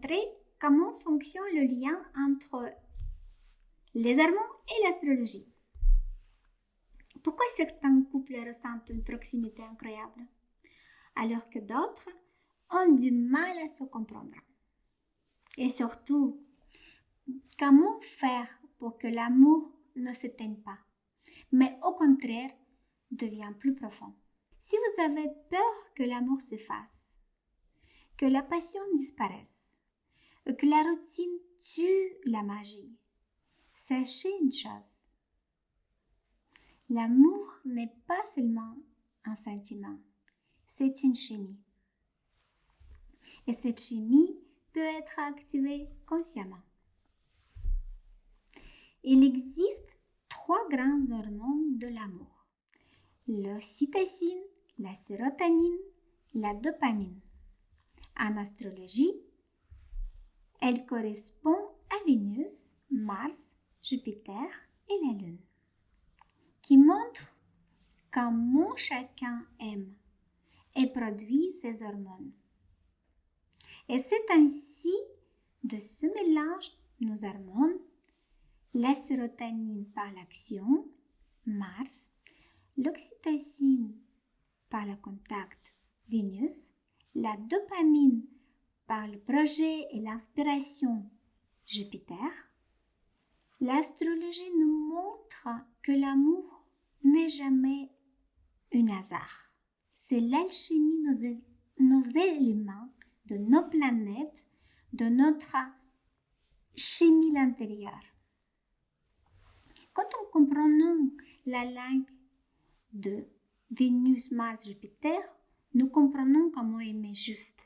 montrer comment fonctionne le lien entre les hormones et l'astrologie. Pourquoi certains couples ressentent une proximité incroyable, alors que d'autres ont du mal à se comprendre? Et surtout, comment faire pour que l'amour ne s'éteigne pas, mais au contraire, devient plus profond? Si vous avez peur que l'amour s'efface, que la passion disparaisse, que la routine tue la magie, sachez une chose. L'amour n'est pas seulement un sentiment, c'est une chimie. Et cette chimie peut être activée consciemment. Il existe 3 grands hormones de l'amour. L'ocytocine, la sérotonine, la dopamine. En astrologie, elle correspond à Vénus, Mars, Jupiter et la Lune, qui montrent comment chacun aime et produit ses hormones. Et c'est ainsi de ce mélange de nos hormones, la sérotonine par l'action, Mars, l'oxytocine par le contact, Vénus, la dopamine par le projet et l'inspiration, Jupiter. L'astrologie nous montre que l'amour n'est jamais un hasard. C'est l'alchimie de nos éléments, de nos planètes, de notre chimie intérieure. Quand nous comprenons la langue de Vénus, Mars, Jupiter, nous comprenons comment aimer juste.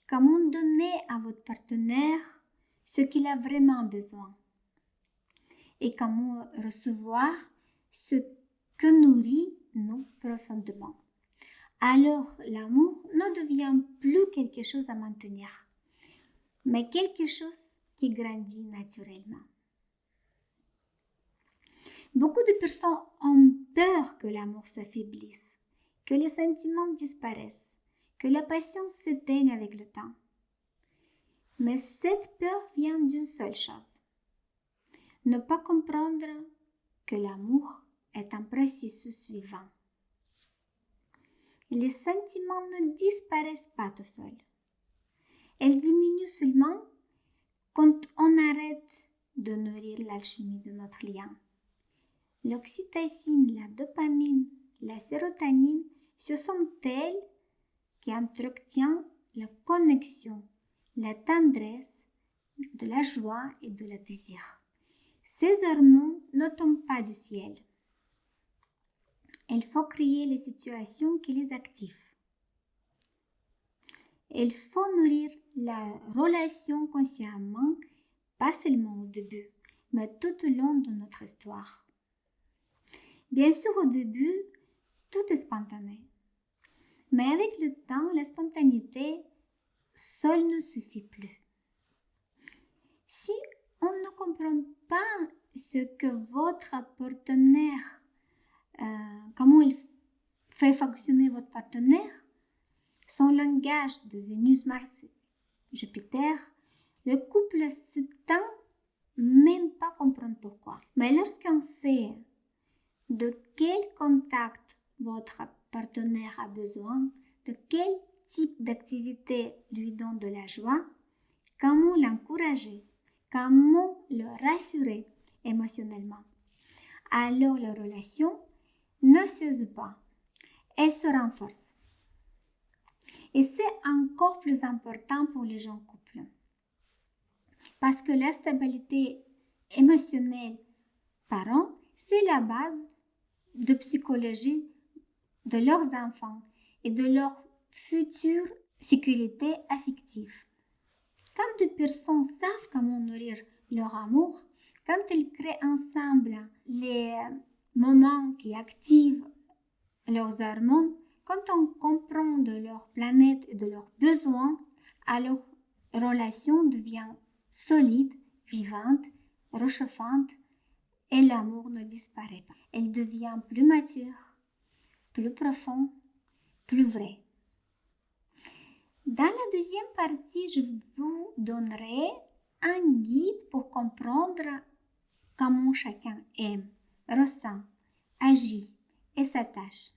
Comment donner à votre partenaire ce qu'il a vraiment besoin. Et comment recevoir ce que nourrit nous profondément. Alors l'amour ne devient plus quelque chose à maintenir, mais quelque chose qui grandit naturellement. Beaucoup de personnes ont peur que l'amour s'affaiblisse, que les sentiments disparaissent, que la passion s'éteigne avec le temps. Mais cette peur vient d'une seule chose. Ne pas comprendre que l'amour est un processus vivant. Les sentiments ne disparaissent pas tout seuls. Ils diminuent seulement quand on arrête de nourrir l'alchimie de notre lien. L'oxytocine, la dopamine, la sérotonine, ce sont elles qui entretiennent la connexion, la tendresse, de la joie et de la désir. Ces hormones ne tombent pas du ciel. Il faut créer les situations qui les activent. Il faut nourrir la relation consciemment, pas seulement au début, mais tout au long de notre histoire. Bien sûr, au début, tout est spontané. Mais avec le temps, la spontanéité seule ne suffit plus. Si on ne comprend pas ce que votre partenaire, comment il fait fonctionner votre partenaire, son langage de Vénus, Mars, Jupiter, le couple se tend même pas comprendre pourquoi. Mais lorsqu'on sait de quel contact votre partenaire a besoin, de quel type d'activité lui donne de la joie, comment l'encourager, comment le rassurer émotionnellement. Alors la relation ne s'use pas, elle se renforce. Et c'est encore plus important pour les jeunes couples. Parce que la stabilité émotionnelle parents, c'est la base de psychologie de leurs enfants et de leur future sécurité affective. Quand deux personnes savent comment nourrir leur amour, quand elles créent ensemble les moments qui activent leurs hormones, quand on comprend de leur planète et de leurs besoins, alors relation devient solide, vivante, réchauffante et l'amour ne disparaît pas. Elle devient plus mature, plus profond, plus vrai. Dans la deuxième partie, je vous donnerai un guide pour comprendre comment chacun aime, ressent, agit et s'attache.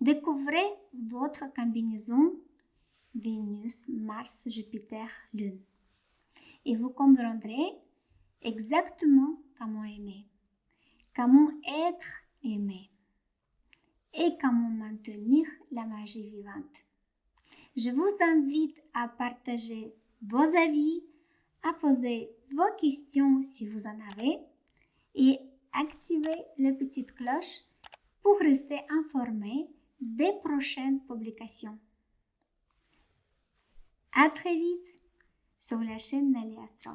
Découvrez votre combinaison Vénus, Mars, Jupiter, Lune et vous comprendrez exactement comment aimer, comment être aimé et comment maintenir la magie vivante. Je vous invite à partager vos avis, à poser vos questions si vous en avez et activer la petite cloche pour rester informé des prochaines publications. À très vite sur la chaîne Nelly Astro.